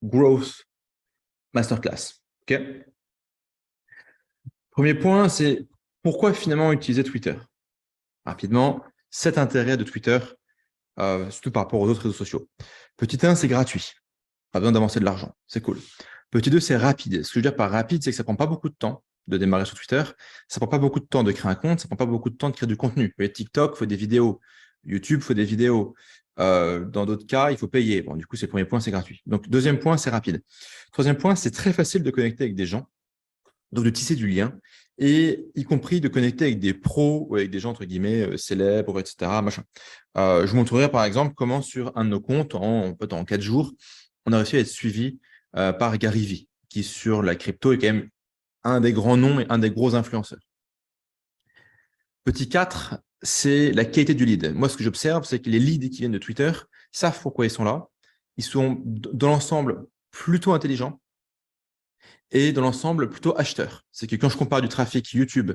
Growth Masterclass. Ok. Premier point, c'est pourquoi finalement utiliser Twitter? Rapidement, cet intérêt de Twitter, surtout par rapport aux autres réseaux sociaux. Petit 1, c'est gratuit. Pas besoin d'avancer de l'argent. C'est cool. Petit 2, c'est rapide. Ce que je veux dire par rapide, c'est que ça prend pas beaucoup de temps de démarrer sur Twitter. Ça prend pas beaucoup de temps de créer un compte. Ça prend pas beaucoup de temps de créer du contenu. Vous voyez, TikTok, il faut des vidéos. YouTube, il faut des vidéos. Dans d'autres cas, il faut payer. Bon, du coup, c'est le premier point, c'est gratuit. Donc, deuxième point, c'est rapide. Troisième point, c'est très facile de connecter avec des gens, donc de tisser du lien, et y compris de connecter avec des pros ou avec des gens, entre guillemets, célèbres, etc. Machin. Je vous montrerai, par exemple, comment sur un de nos comptes, en 4 jours, on a réussi à être suivi par Gary Vee, qui, sur la crypto, est quand même un des grands noms et un des gros influenceurs. Petit 4, c'est la qualité du lead. Moi, ce que j'observe, c'est que les leads qui viennent de Twitter savent pourquoi ils sont là. Ils sont, dans l'ensemble, plutôt intelligents et dans l'ensemble, plutôt acheteurs. C'est que quand je compare du trafic YouTube,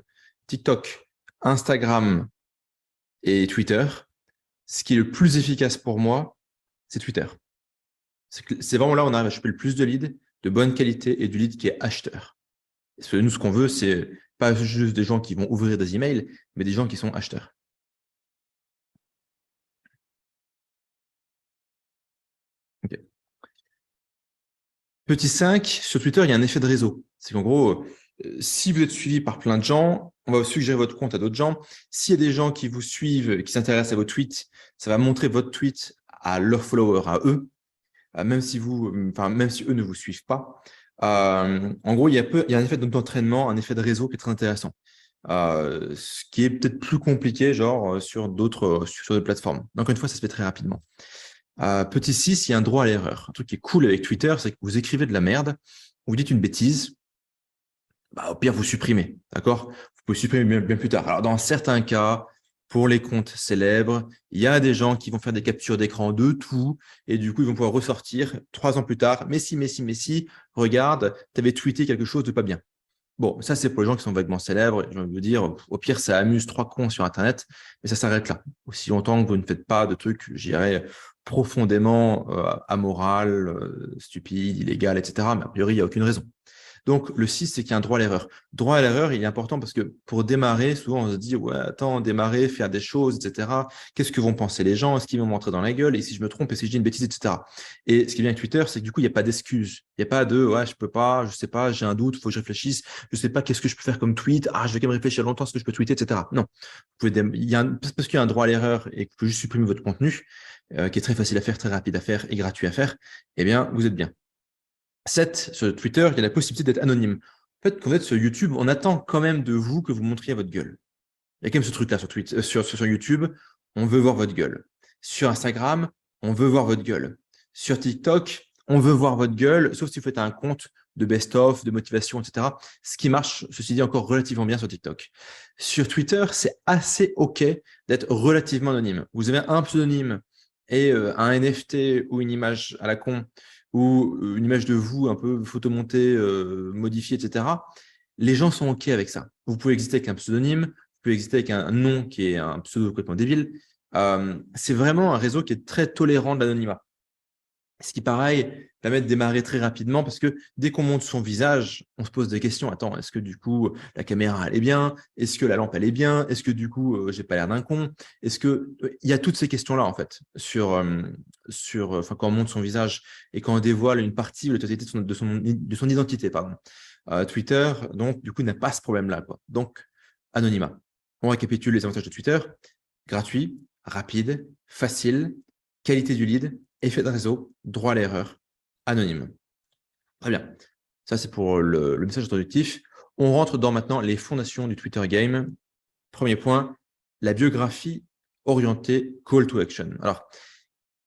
TikTok, Instagram et Twitter, ce qui est le plus efficace pour moi, c'est Twitter. C'est vraiment là où on arrive à choper le plus de leads, de bonne qualité et du lead qui est acheteur. Parce que nous, ce qu'on veut, c'est pas juste des gens qui vont ouvrir des emails, mais des gens qui sont acheteurs. Okay. Petit 5, sur Twitter, il y a un effet de réseau. C'est qu'en gros, si vous êtes suivi par plein de gens, on va vous suggérer votre compte à d'autres gens. S'il y a des gens qui vous suivent, qui s'intéressent à vos tweets, ça va montrer votre tweet à leurs followers, à eux, même si eux ne vous suivent pas. En gros, il y a un effet d'entraînement, un effet de réseau qui est très intéressant. Ce qui est peut-être plus compliqué, genre sur d'autres plateformes. Encore une fois, ça se fait très rapidement. Petit 6, il y a un droit à l'erreur. Un truc qui est cool avec Twitter, c'est que vous écrivez de la merde, vous dites une bêtise, au pire, vous supprimez, d'accord? Vous pouvez supprimer bien plus tard. Alors, dans certains cas, pour les comptes célèbres, il y a des gens qui vont faire des captures d'écran de tout, et du coup, ils vont pouvoir ressortir 3 ans plus tard. Mais si, regarde, tu avais tweeté quelque chose de pas bien. Bon, ça, c'est pour les gens qui sont vaguement célèbres. Je veux dire, au pire, ça amuse 3 cons sur Internet, mais ça s'arrête là. Aussi longtemps que vous ne faites pas de trucs, je dirais, profondément amoral, stupide, illégal, etc. Mais a priori, il n'y a aucune raison. Donc, le 6, c'est qu'il y a un droit à l'erreur. Droit à l'erreur, il est important parce que pour démarrer, souvent, on se dit, ouais, attends, démarrer, faire des choses, etc. Qu'est-ce que vont penser les gens? Est-ce qu'ils vont m'entrer dans la gueule? Et si je me trompe, et si je dis une bêtise, etc. Et ce qui est bien avec Twitter, c'est que du coup, il n'y a pas d'excuses. Il n'y a pas de, ouais, je peux pas, je sais pas, j'ai un doute, il faut que je réfléchisse, je sais pas qu'est-ce que je peux faire comme tweet, je vais quand même réfléchir longtemps ce que je peux tweeter, etc. Non. Parce qu'il y a un droit à l'erreur et que vous pouvez juste supprimer votre contenu, qui est très facile à faire, très rapide à faire et gratuit à faire, eh bien, vous êtes bien. 7, sur Twitter, il y a la possibilité d'être anonyme. En fait, quand vous êtes sur YouTube, on attend quand même de vous que vous montriez votre gueule. Il y a quand même ce truc-là sur YouTube, on veut voir votre gueule. Sur Instagram, on veut voir votre gueule. Sur TikTok, on veut voir votre gueule, sauf si vous faites un compte de best-of, de motivation, etc. Ce qui marche, ceci dit, encore relativement bien sur TikTok. Sur Twitter, c'est assez OK d'être relativement anonyme. Vous avez un pseudonyme et un NFT ou une image à la con ou une image de vous un peu photomontée, modifiée, etc. Les gens sont OK avec ça. Vous pouvez exister avec un pseudonyme, vous pouvez exister avec un nom qui est un pseudo complètement débile. C'est vraiment un réseau qui est très tolérant de l'anonymat. Ce qui, pareil, permet de démarrer très rapidement parce que dès qu'on monte son visage, on se pose des questions. Attends, est-ce que du coup, la caméra, elle est bien? Est-ce que la lampe, elle est bien? Est-ce que du coup, j'ai pas l'air d'un con? Est-ce que… Il y a toutes ces questions-là, en fait, quand on monte son visage et quand on dévoile une partie de la totalité de son identité, pardon. Twitter, donc, du coup, n'a pas ce problème-là, quoi. Donc, anonymat. On récapitule les avantages de Twitter. Gratuit, rapide, facile, qualité du lead, effet de réseau, droit à l'erreur, anonyme. Très bien. Ça, c'est pour le message introductif. On rentre dans maintenant les fondations du Twitter Game. Premier point, la biographie orientée call to action. Alors,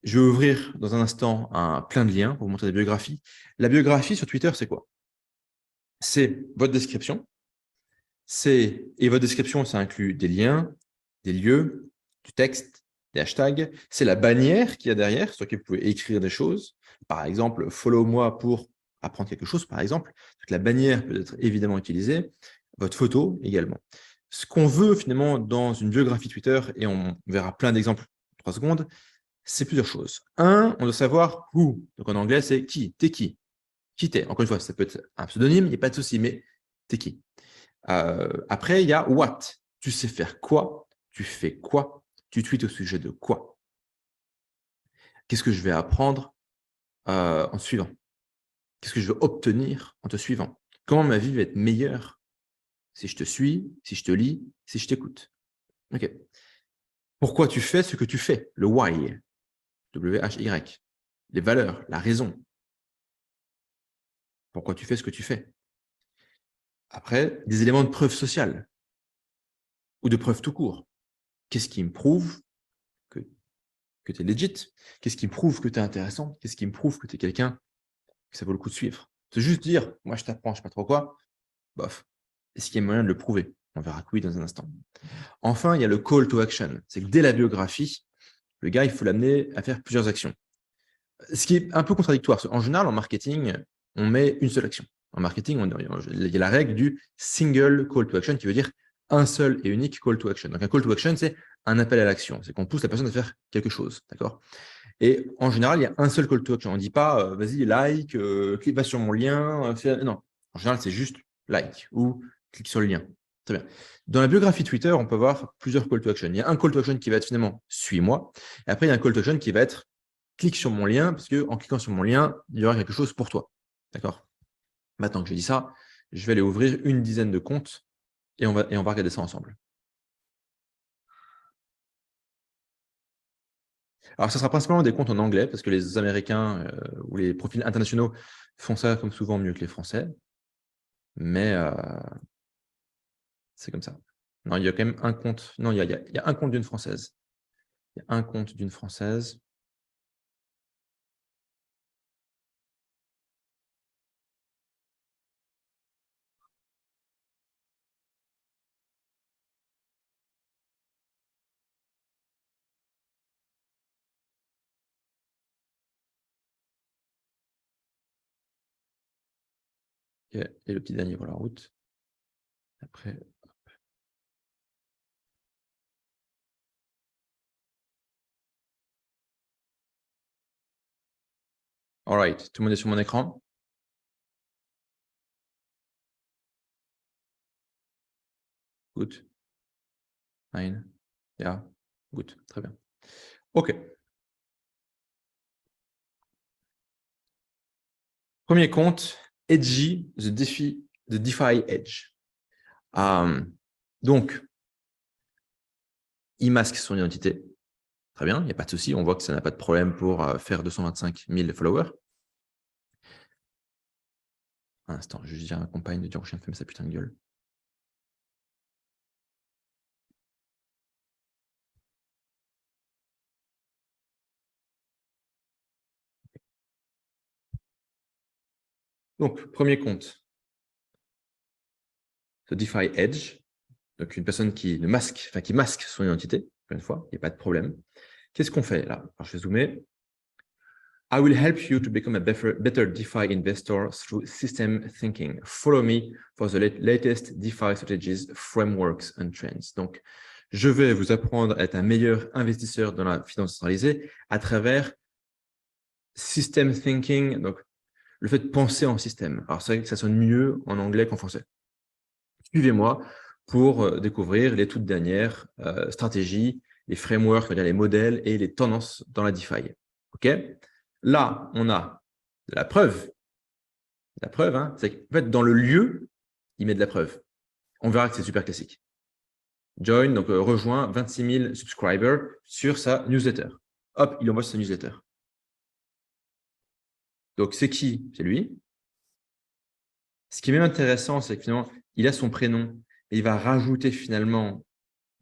je vais ouvrir dans un instant plein de liens pour vous montrer des biographies. La biographie sur Twitter, c'est quoi? C'est votre description. Et votre description, ça inclut des liens, des lieux, du texte, des hashtags. C'est la bannière qu'il y a derrière, sur laquelle vous pouvez écrire des choses. Par exemple, follow-moi pour apprendre quelque chose, par exemple. Donc, la bannière peut être évidemment utilisée. Votre photo également. Ce qu'on veut finalement dans une biographie Twitter, et on verra plein d'exemples en 3 secondes, c'est plusieurs choses. Un, on doit savoir who. Donc en anglais, c'est qui. T'es qui? Qui t'es? Encore une fois, ça peut être un pseudonyme, il n'y a pas de souci, mais t'es qui? Après, il y a what. Tu sais faire quoi? Tu fais quoi? Tu tweets au sujet de quoi? Qu'est-ce que je vais apprendre en te suivant? Qu'est-ce que je veux obtenir en te suivant? Comment ma vie va être meilleure si je te suis, si je te lis, si je t'écoute? Ok. Pourquoi tu fais ce que tu fais? Le why. W-H-Y. Les valeurs, la raison. Pourquoi tu fais ce que tu fais? Après, des éléments de preuve sociale ou de preuve tout court. Qu'est-ce qui me prouve que, tu es legit? Qu'est-ce qui me prouve que tu es intéressant? Qu'est-ce qui me prouve que tu es quelqu'un que ça vaut le coup de suivre? C'est juste dire, moi je t'apprends, je sais pas trop quoi, bof. Est-ce qu'il y a moyen de le prouver? On verra que oui dans un instant. Enfin, il y a le call to action. C'est que dès la biographie, le gars, il faut l'amener à faire plusieurs actions. Ce qui est un peu contradictoire. En général, en marketing, on met une seule action. En marketing, il y a la règle du single call to action qui veut dire un seul et unique call to action. Donc, un call to action, c'est un appel à l'action. C'est qu'on pousse la personne à faire quelque chose. D'accord? Et en général, il y a un seul call to action. On ne dit pas, vas-y, like, clique pas sur mon lien. Non. En général, c'est juste like ou clique sur le lien. Très bien. Dans la biographie Twitter, on peut voir plusieurs call to action. Il y a un call to action qui va être finalement suis-moi. Et après, il y a un call to action qui va être clique sur mon lien, parce qu'en cliquant sur mon lien, il y aura quelque chose pour toi. D'accord? Maintenant que j'ai dit ça, je vais aller ouvrir une dizaine de comptes et on va regarder ça ensemble. Alors, ça sera principalement des comptes en anglais, parce que les Américains ou les profils internationaux font ça comme souvent mieux que les Français. Mais c'est comme ça. Non, il y a quand même un compte. Non, il y a un compte d'une Française. Il y a un compte d'une Française. Et le petit dernier pour la route. Après, all right, tout le monde est sur mon écran. Good. Fine. Yeah. Good. Très bien. OK. Premier compte, Edgy, The DeFi Edge. Donc, il masque son identité. Très bien, il n'y a pas de souci. On voit que ça n'a pas de problème pour faire 225 000 followers. Un instant, je vais juste dire à ma compagne de dire au chien de fermer sa putain de gueule. Donc, premier compte, The DeFi Edge. Donc, une personne qui masque son identité. Encore une fois, il n'y a pas de problème. Qu'est-ce qu'on fait là? Alors, je vais zoomer. I will help you to become a better DeFi investor through system thinking. Follow me for the latest DeFi strategies, frameworks and trends. Donc, je vais vous apprendre à être un meilleur investisseur dans la finance centralisée à travers system thinking, donc le fait de penser en système. Alors, c'est vrai que ça sonne mieux en anglais qu'en français. Suivez-moi pour découvrir les toutes dernières stratégies, les frameworks, c'est-à-dire les modèles et les tendances dans la DeFi. OK? Là, on a de la preuve. La preuve, hein, c'est qu'en fait, dans le lieu, il met de la preuve. On verra que c'est super classique. Join, donc rejoint 26 000 subscribers sur sa newsletter. Hop, il envoie sa newsletter. Donc, c'est qui? C'est lui. Ce qui est même intéressant, c'est que finalement, il a son prénom et il va rajouter finalement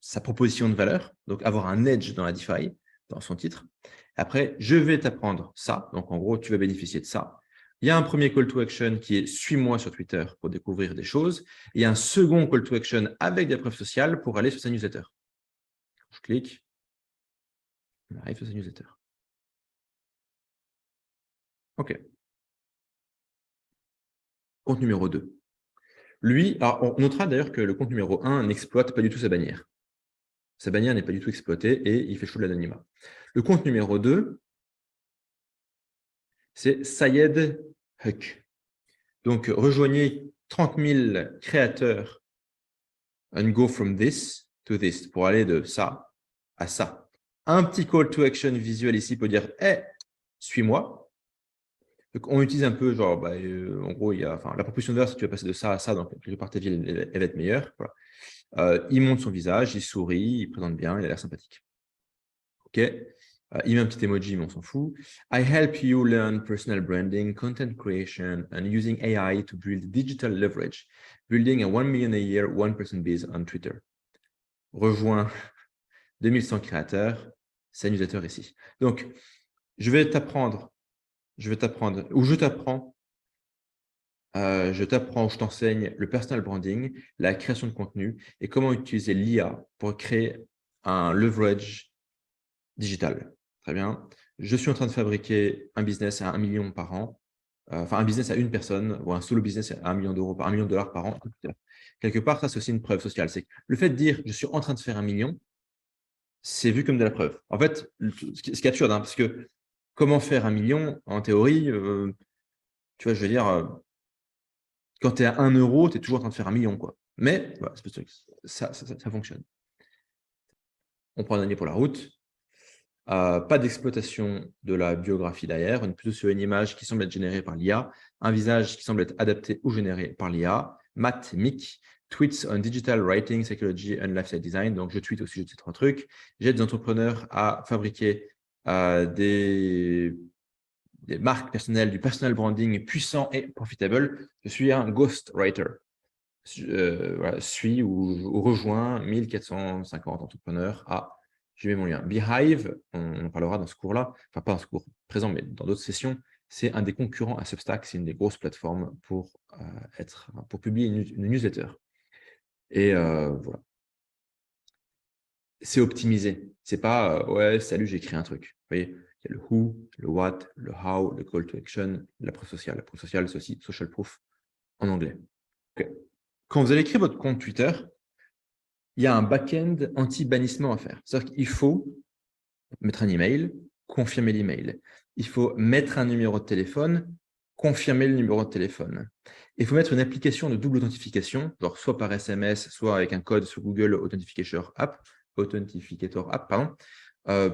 sa proposition de valeur, donc avoir un edge dans la DeFi, dans son titre. Après, je vais t'apprendre ça. Donc, en gros, tu vas bénéficier de ça. Il y a un premier call to action qui est « Suis-moi sur Twitter pour découvrir des choses ». Il y a un second call to action avec des preuves sociales pour aller sur sa newsletter. Je clique, on arrive sur sa newsletter. OK. Compte numéro 2. Lui, alors on notera d'ailleurs que le compte numéro 1 n'exploite pas du tout sa bannière. Sa bannière n'est pas du tout exploitée et il fait chaud de l'anonymat. Le compte numéro 2, c'est Sayed Huck. Donc, rejoignez 30 000 créateurs and go from this to this pour aller de ça à ça. Un petit call to action visuel ici pour dire hey, suis-moi. Donc, on utilise un peu, genre, en gros, la proposition de valeur, si tu vas passer de ça à ça, donc quelque part ta vie, elle va être meilleure. Voilà. Il montre son visage, il sourit, il présente bien, il a l'air sympathique. OK. Il met un petit emoji, mais on s'en fout. I help you learn personal branding, content creation, and using AI to build digital leverage, building a 1 million a year, one-person biz on Twitter. Rejoins 2100 créateurs, c'est un newsletter ici. Donc, je t'apprends, je t'enseigne le personal branding, la création de contenu et comment utiliser l'IA pour créer un leverage digital. Très bien. Je suis en train de fabriquer un business à 1 million par an, un business à une personne ou un solo business à 1 million d'euros, $1 million par an. Quelque part, ça, c'est aussi une preuve sociale. C'est le fait de dire je suis en train de faire 1 million, c'est vu comme de la preuve. En fait, ce qui est absurde, parce que comment faire 1 million, en théorie, tu vois, je veux dire, quand tu es à 1 euro, tu es toujours en train de faire 1 million, quoi. Mais voilà, ça fonctionne. On prend un année pour la route. Pas d'exploitation de la biographie derrière, plutôt sur une image qui semble être générée par l'IA, un visage qui semble être adapté ou généré par l'IA, Matt Mick, tweets on digital writing, psychology and lifestyle design. Donc, je tweete au sujet de ces 3 trucs. J'aide des entrepreneurs à fabriquer des marques personnelles, du personal branding puissant et profitable. Je suis un ghostwriter. Suis ou rejoins 1450 entrepreneurs à je mets mon lien. Beehive, on en parlera dans ce cours-là, enfin pas dans ce cours présent, mais dans d'autres sessions, c'est un des concurrents à Substack, c'est une des grosses plateformes pour publier une newsletter. Et voilà. C'est optimisé. C'est pas ouais, salut, j'ai écrit un truc. Vous voyez, il y a le who, le what, le how, le call to action, la preuve sociale. La preuve sociale, c'est aussi social proof en anglais. Okay. Quand vous allez écrire votre compte Twitter, il y a un back-end anti-bannissement à faire. C'est-à-dire qu'il faut mettre un email, confirmer l'email. Il faut mettre un numéro de téléphone, confirmer le numéro de téléphone. Il faut mettre une application de double authentification, genre soit par SMS, soit avec un code sur Google Authenticator App,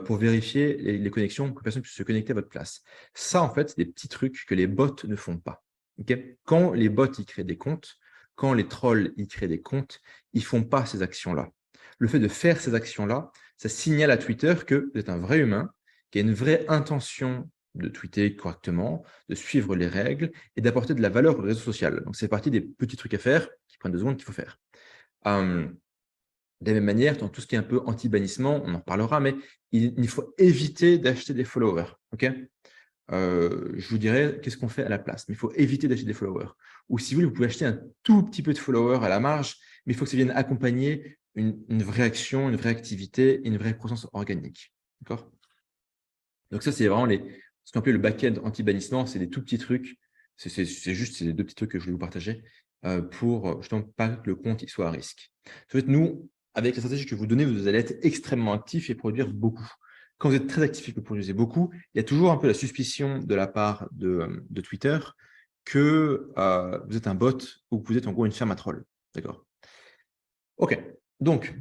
pour vérifier les connexions, que personne puisse se connecter à votre place. Ça, en fait, c'est des petits trucs que les bots ne font pas. Okay. Quand les bots y créent des comptes, quand les trolls y créent des comptes, ils ne font pas ces actions-là. Le fait de faire ces actions-là, ça signale à Twitter que vous êtes un vrai humain, qui a une vraie intention de tweeter correctement, de suivre les règles et d'apporter de la valeur au réseau social. Donc, c'est partie des petits trucs à faire qui prennent 2 secondes qu'il faut faire. De la même manière, dans tout ce qui est un peu anti-bannissement, on en reparlera, mais il faut éviter d'acheter des followers. Okay, je vous dirais qu'est-ce qu'on fait à la place. Mais il faut éviter d'acheter des followers. Ou si vous voulez, vous pouvez acheter un tout petit peu de followers à la marge, mais il faut que ça vienne accompagner une vraie action, une vraie activité et une vraie croissance organique. D'accord? Donc ça, c'est vraiment ce qu'on appelle le back-end anti-bannissement. C'est des tout petits trucs. C'est les 2 petits trucs que je voulais vous partager pour justement pas que le compte il soit à risque. En fait, nous, avec la stratégie que je vais vous donner, vous allez être extrêmement actif et produire beaucoup. Quand vous êtes très actif et que vous produisez beaucoup, il y a toujours un peu la suspicion de la part de Twitter que vous êtes un bot ou que vous êtes en gros une ferme à troll. D'accord? OK. Donc,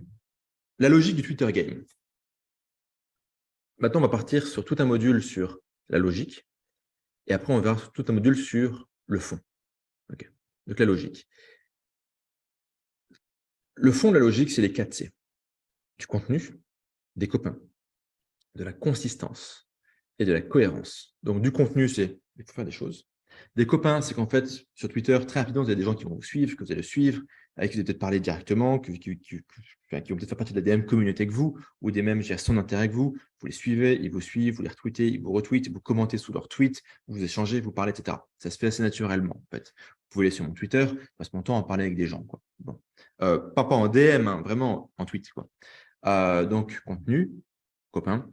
la logique du Twitter game. Maintenant, on va partir sur tout un module sur la logique et après, on verra tout un module sur le fond. Okay. Donc, la logique. Le fond de la logique, c'est les 4 C. Du contenu, des copains, de la consistance et de la cohérence. Donc, du contenu, c'est il faut faire des choses. Des copains, c'est qu'en fait, sur Twitter, très rapidement, vous avez des gens qui vont vous suivre, que vous allez suivre, avec qui vous allez peut-être parler directement, qui vont peut-être faire partie de la même communauté que vous, ou des mêmes gestions d'intérêt que vous. Vous les suivez, ils vous suivent, vous les retweetez, ils vous retweetent, vous commentez sous leurs tweets, vous échangez, vous parlez, etc. Ça se fait assez naturellement, en fait. Vous pouvez aller sur mon Twitter, je passe mon temps à parler avec des gens, quoi. Bon. Pas en DM, hein, vraiment en tweet, quoi. Donc, contenu, copains.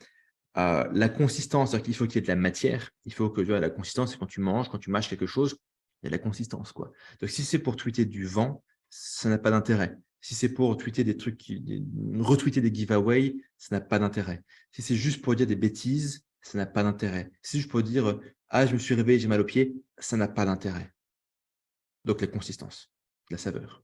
La consistance, c'est-à-dire qu'il faut qu'il y ait de la matière. Il faut que la consistance, c'est quand tu manges, quand tu mâches quelque chose, il y a de la consistance, quoi. Donc, si c'est pour tweeter du vent, ça n'a pas d'intérêt. Si c'est pour tweeter des trucs, retweeter des giveaways, ça n'a pas d'intérêt. Si c'est juste pour dire des bêtises, ça n'a pas d'intérêt. Si c'est juste pour dire « Ah, je me suis réveillé, j'ai mal au pied », ça n'a pas d'intérêt. Donc, la consistance, la saveur.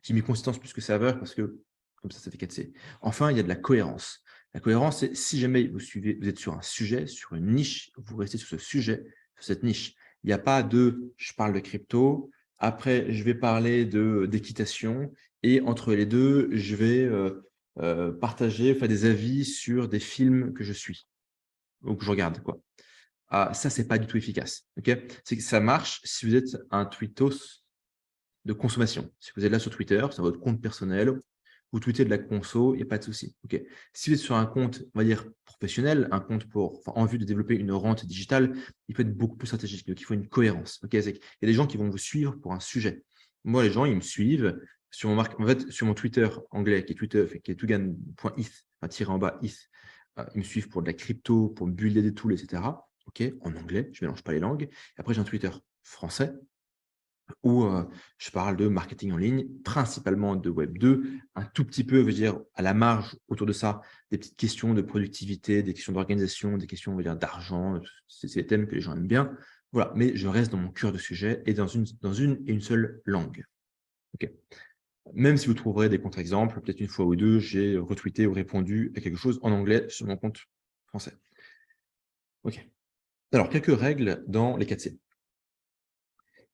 J'ai mis consistance plus que saveur parce que comme ça fait 4C. Enfin, il y a de la cohérence. La cohérence, c'est si jamais vous êtes sur un sujet, sur une niche, vous restez sur ce sujet, sur cette niche. Il n'y a pas de « je parle de crypto », après je vais parler d'équitation et entre les deux, je vais partager, faire des avis sur des films que je suis ou que je regarde, quoi. Ah, ça, c'est pas du tout efficace. Okay, c'est que ça marche si vous êtes un tweetos de consommation. Si vous êtes là sur Twitter, c'est votre compte personnel, vous tweetez de la conso, il n'y a pas de souci. Okay. Si vous êtes sur un compte, on va dire, professionnel, un compte en vue de développer une rente digitale, il peut être beaucoup plus stratégique. Donc, il faut une cohérence. Okay. Il y a des gens qui vont vous suivre pour un sujet. Moi, les gens, ils me suivent sur sur mon Twitter anglais, qui est Twitter, qui est tugan.eth, enfin, tiré en bas, eth. Ils me suivent pour de la crypto, pour builder des tools, etc. Okay, en anglais, je ne mélange pas les langues. Et après, j'ai un Twitter français, où je parle de marketing en ligne, principalement de Web 2, un tout petit peu, je veux dire, à la marge autour de ça, des petites questions de productivité, des questions d'organisation, des questions, on va dire, d'argent, c'est des thèmes que les gens aiment bien. Voilà, mais je reste dans mon cœur de sujet et dans une et une seule langue. Okay. Même si vous trouverez des contre-exemples, peut-être une fois ou deux, j'ai retweeté ou répondu à quelque chose en anglais sur mon compte français. OK. Alors, quelques règles dans les 4C.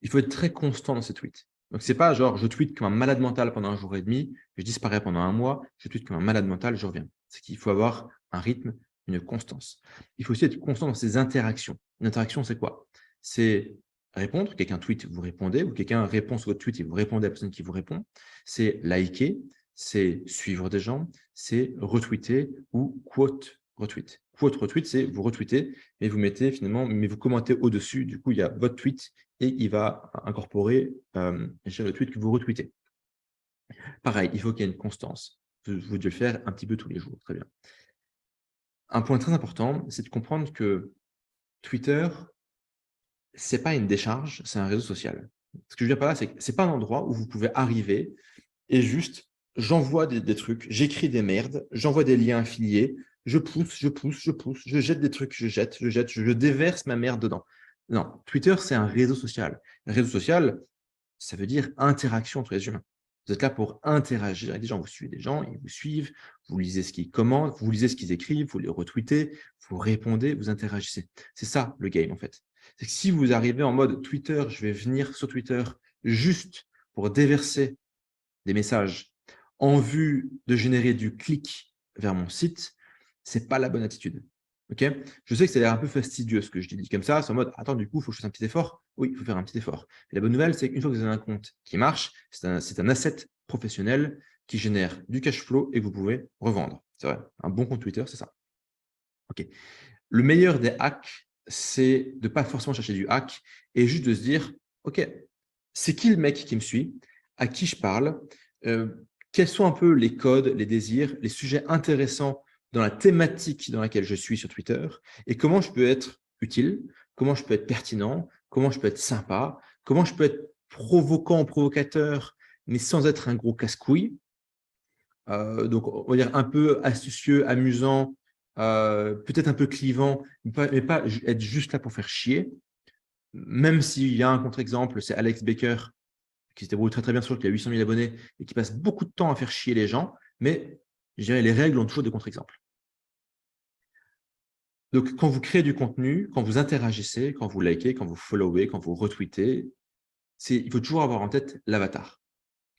Il faut être très constant dans ses tweets. Donc, ce n'est pas genre, je tweete comme un malade mental pendant 1 jour et demi, je disparais pendant 1 mois, je tweete comme un malade mental, je reviens. C'est qu'il faut avoir un rythme, une constance. Il faut aussi être constant dans ses interactions. Une interaction, c'est quoi? C'est répondre, quelqu'un tweet, vous répondez, ou quelqu'un répond sur votre tweet et vous répondez à la personne qui vous répond. C'est liker, c'est suivre des gens, c'est retweeter ou quote retweet. Quote retweet, c'est vous retweetez, mais vous mettez finalement, mais vous commentez au-dessus. Du coup, il y a votre tweet et il va incorporer le tweet que vous retweetez. Pareil, il faut qu'il y ait une constance. Vous devez le faire un petit peu tous les jours. Très bien. Un point très important, c'est de comprendre que Twitter, ce n'est pas une décharge, c'est un réseau social. Ce que je veux dire par là, c'est que ce n'est pas un endroit où vous pouvez arriver et juste, j'envoie des trucs, j'écris des merdes, j'envoie des liens affiliés, je pousse, je jette des trucs, je déverse ma merde dedans. Non, Twitter, c'est un réseau social. Un réseau social, ça veut dire interaction entre les humains. Vous êtes là pour interagir avec des gens. Vous suivez des gens, ils vous suivent, vous lisez ce qu'ils commentent, vous lisez ce qu'ils écrivent, vous les retweetez, vous répondez, vous interagissez. C'est ça le game, en fait. C'est que si vous arrivez en mode Twitter, je vais venir sur Twitter juste pour déverser des messages en vue de générer du clic vers mon site, ce n'est pas la bonne attitude. Okay, je sais que ça a l'air un peu fastidieux ce que je dis comme ça, c'est en mode « Attends, du coup, il faut que je fasse un petit effort ». Oui, il faut faire un petit effort. Et la bonne nouvelle, c'est qu'une fois que vous avez un compte qui marche, c'est un asset professionnel qui génère du cash flow et que vous pouvez revendre. C'est vrai, un bon compte Twitter, c'est ça. Okay. Le meilleur des hacks, c'est de ne pas forcément chercher du hack et juste de se dire « Ok, c'est qui le mec qui me suit? À qui je parle? Quels sont un peu les codes, les désirs, les sujets intéressants dans la thématique dans laquelle je suis sur Twitter et comment je peux être utile, comment je peux être pertinent, comment je peux être sympa, comment je peux être provocant, provocateur, mais sans être un gros casse-couille. Donc, on va dire un peu astucieux, amusant, peut-être un peu clivant, mais pas être juste là pour faire chier. Même s'il y a un contre-exemple, c'est Alex Baker, qui se débrouille très très bien sur, qui a 800 000 abonnés et qui passe beaucoup de temps à faire chier les gens, mais je dirais les règles ont toujours des contre-exemples. Donc, quand vous créez du contenu, quand vous interagissez, quand vous likez, quand vous followez, quand vous retweetez, il faut toujours avoir en tête l'avatar.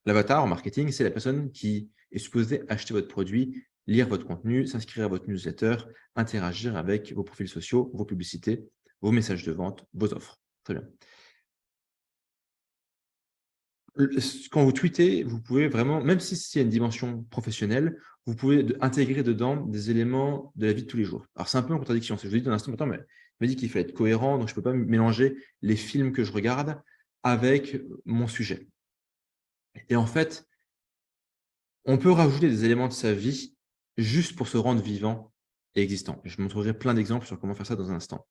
L'avatar en marketing, c'est la personne qui est supposée acheter votre produit, lire votre contenu, s'inscrire à votre newsletter, interagir avec vos profils sociaux, vos publicités, vos messages de vente, vos offres. Très bien. Quand vous tweetez, vous pouvez vraiment, même si c'est une dimension professionnelle, vous pouvez intégrer dedans des éléments de la vie de tous les jours. Alors, c'est un peu en contradiction. Je vous dis d'un instant, mais il m'a dit qu'il fallait être cohérent, donc je ne peux pas mélanger les films que je regarde avec mon sujet. Et en fait, on peut rajouter des éléments de sa vie juste pour se rendre vivant et existant. Je montrerai plein d'exemples sur comment faire ça dans un instant.